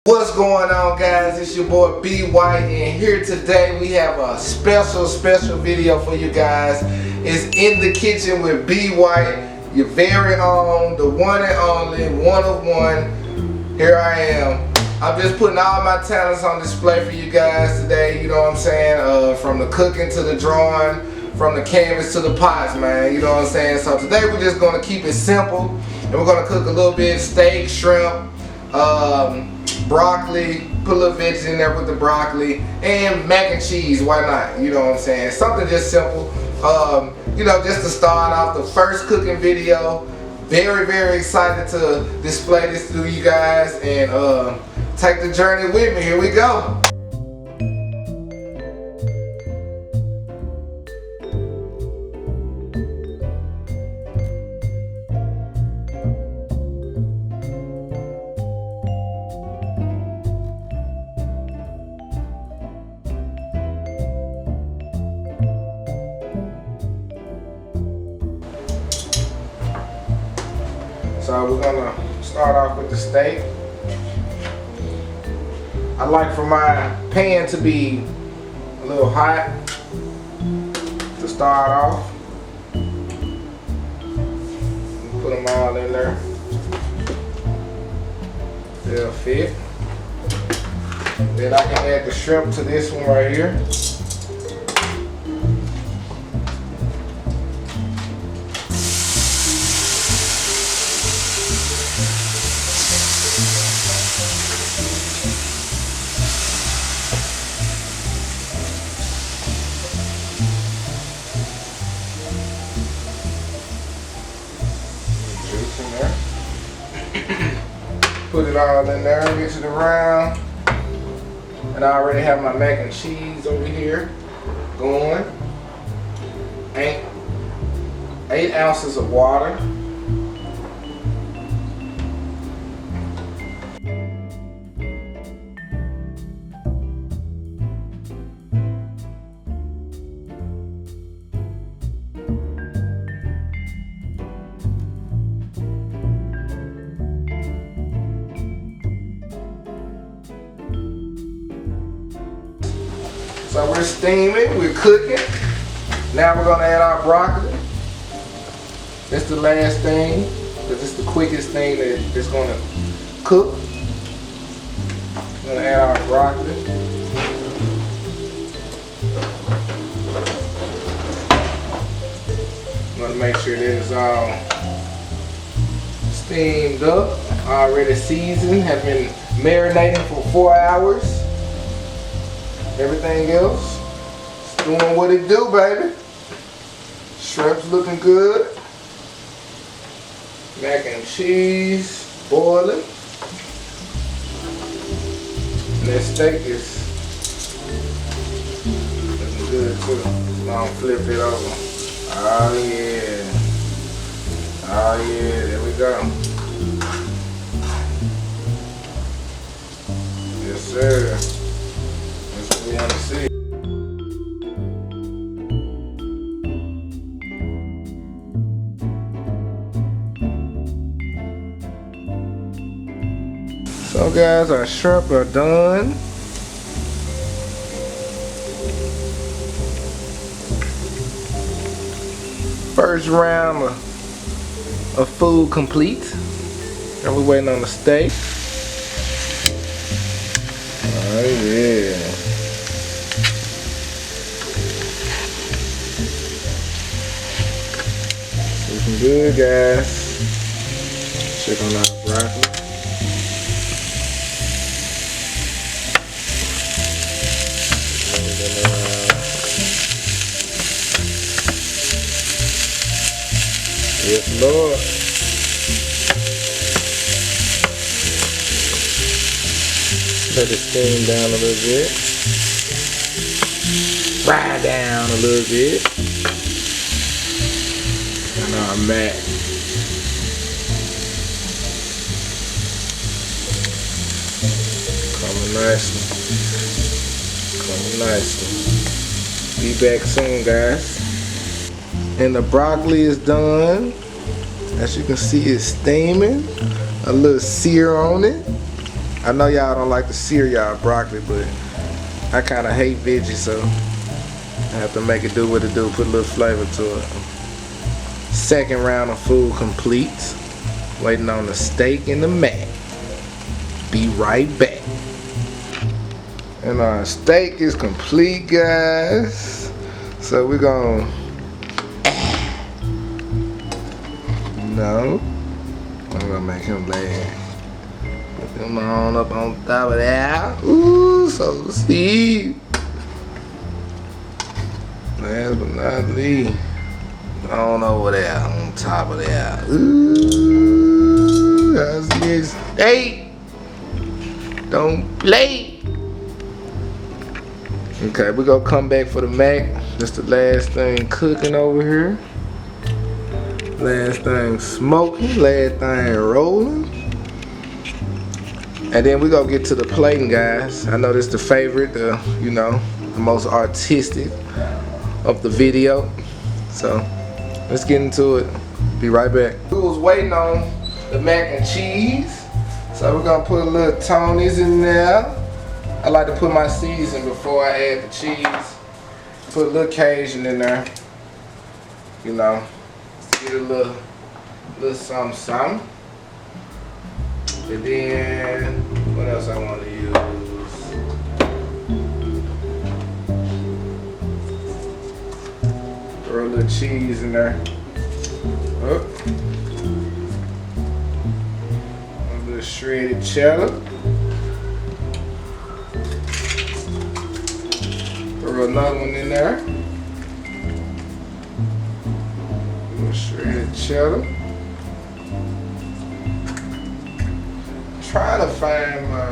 What's going on, guys? It's your boy B White, and here today we have a special video for you guys. It's In the Kitchen with B White, your very own, the one and only, one of one. Here I am. I'm just putting all my talents on display for you guys today, you know what I'm saying? From the cooking to the drawing, from the canvas to the pots, man, you know what I'm saying? So today we're just gonna keep it simple, and we're gonna cook a little bit of steak, shrimp, broccoli, put a little veggies in there with the broccoli, and mac and cheese, why not, you know what I'm saying? Something just simple, you know, just to start off the first cooking video. Very excited to display this to you guys and take the journey with me. Here we go. So we're gonna start off with the steak. I like for my pan to be a little hot to start off. Put them all in there. They'll fit. Then I can add the shrimp to this one right here. Put it all in there, mix it around. And I already have my mac and cheese over here going. 8 ounces of water. So we're steaming, we're cooking. Now we're gonna add our broccoli. That's the last thing, because it's the quickest thing that's gonna cook. We're gonna add our broccoli. I'm gonna make sure that it's all steamed up, already seasoned, have been marinating for 4 hours. Everything else is doing what it do, baby. Shrimp's looking good. Mac and cheese boiling. And that steak is looking good too. So I'm flip it over. Oh yeah. Oh yeah, there we go. Yes sir. We want to see. So guys, our shrimp are done. First round of food complete. And we're waiting on the steak. Oh yeah. Looking good, guys. Check on our broccoli. Yes, Lord. Let it steam down a little bit. Fry down a little bit. And our mac. Coming nicely. Coming nicely. Be back soon, guys. And the broccoli is done. As you can see, it's steaming. A little sear on it. I know y'all don't like to sear y'all broccoli, but I kind of hate veggies, so I have to make it do what it do, put a little flavor to it. Second round of food complete. Waiting on the steak and the mac. Be right back. And our steak is complete, guys. So we're gonna I'm gonna make him lay. Put them on up on top of that. Ooh, so sweet. Last but not least, on over there, on top of that. Ooh, that's this steak. Don't play. Okay, we're gonna come back for the mac. That's the last thing cooking over here. Last thing smoking, last thing rolling. And then we gonna get to the plating, guys. I know this is the favorite, the most artistic of the video. So let's get into it. Be right back. We was waiting on the mac and cheese. So we're gonna put a little Tony's in there. I like to put my seasoning before I add the cheese. Put a little Cajun in there. Get a little something. And then, what else I want to use? Throw a little cheese in there. Oh. A little shredded cheddar. Throw another one in there. A little shredded cheddar. Trying to find my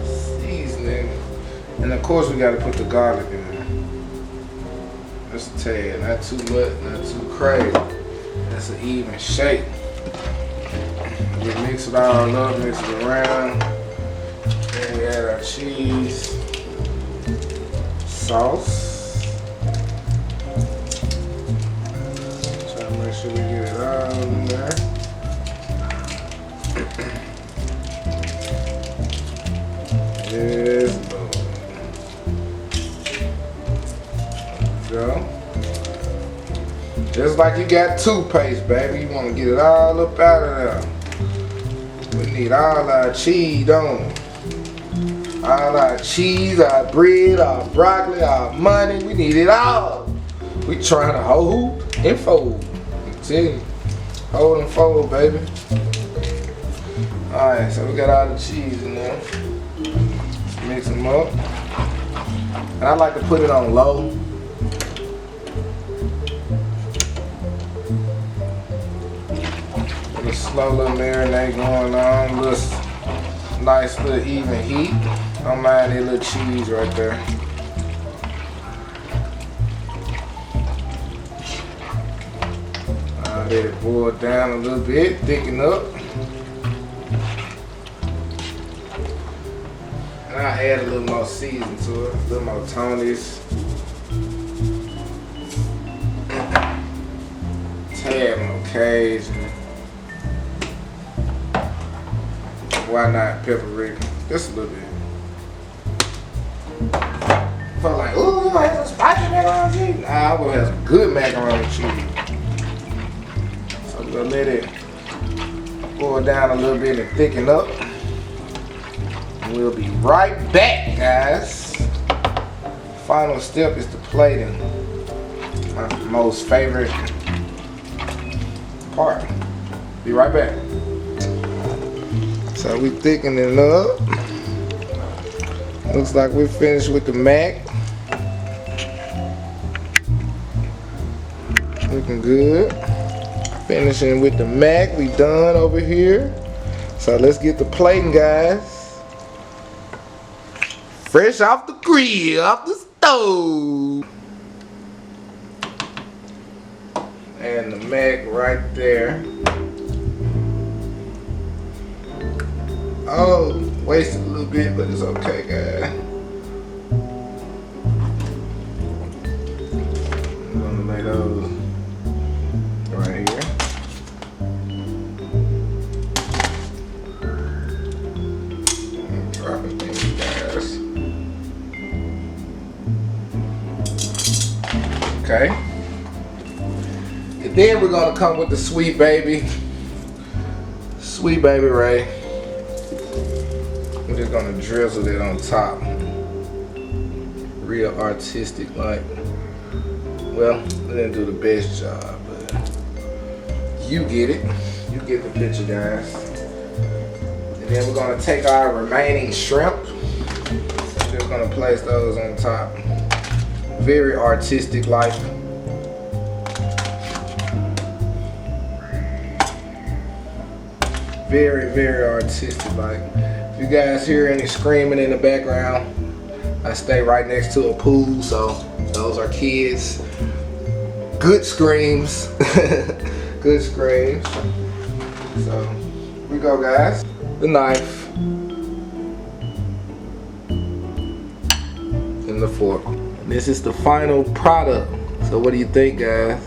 seasoning, and of course we got to put the garlic in there. Just a tad, not too much, not too crazy. That's an even shake. We mix it all up, mix it around. Then we add our cheese, sauce. Try to make sure we get it all in there. Yes, Lord. Go. Just like you got toothpaste, baby. You want to get it all up out of there. We need all our cheese, don't we? All our cheese, our bread, our broccoli, our money. We need it all. We trying to hold and fold. I tell you, hold and fold, baby. All right, so we got all the cheese in there. Mix them up. And I like to put it on low. With a slow little marinade going on. Nice little even heat. Don't mind that little cheese right there. Let it boil down a little bit, thicken up. And I add a little more seasoning to it, a little more Tony's. Tad more Cajun. Why not paprika? Just a little bit. If I'm like, ooh, I have some spicy macaroni and cheese. Nah, I'm gonna have some good macaroni and cheese. So we're gonna let it boil down a little bit and thicken up. We'll be right back, guys. Final step is the plating. My most favorite part. Be right back. So we thickening it up. Looks like we're finished with the mac. Looking good. Finishing with the mac. We done over here. So let's get the plating, guys. Fresh off the grill, off the stove. And the mac right there. Oh, wasted a little bit, but it's okay, guys. I'm gonna lay those right here. Okay. And then we're gonna come with the Sweet Baby. Sweet Baby Ray. We're just gonna drizzle it on top. Real artistic, like. Well, we didn't do the best job, but you get it. You get the picture, guys. And then we're gonna take our remaining shrimp. Just gonna place those on top. Very artistic like. Very, very artistic like. If you guys hear any screaming in the background, I stay right next to a pool, so those are kids. Good screams. Good screams. So, here we go, guys. The knife. And the fork. And this is the final product. So what do you think, guys?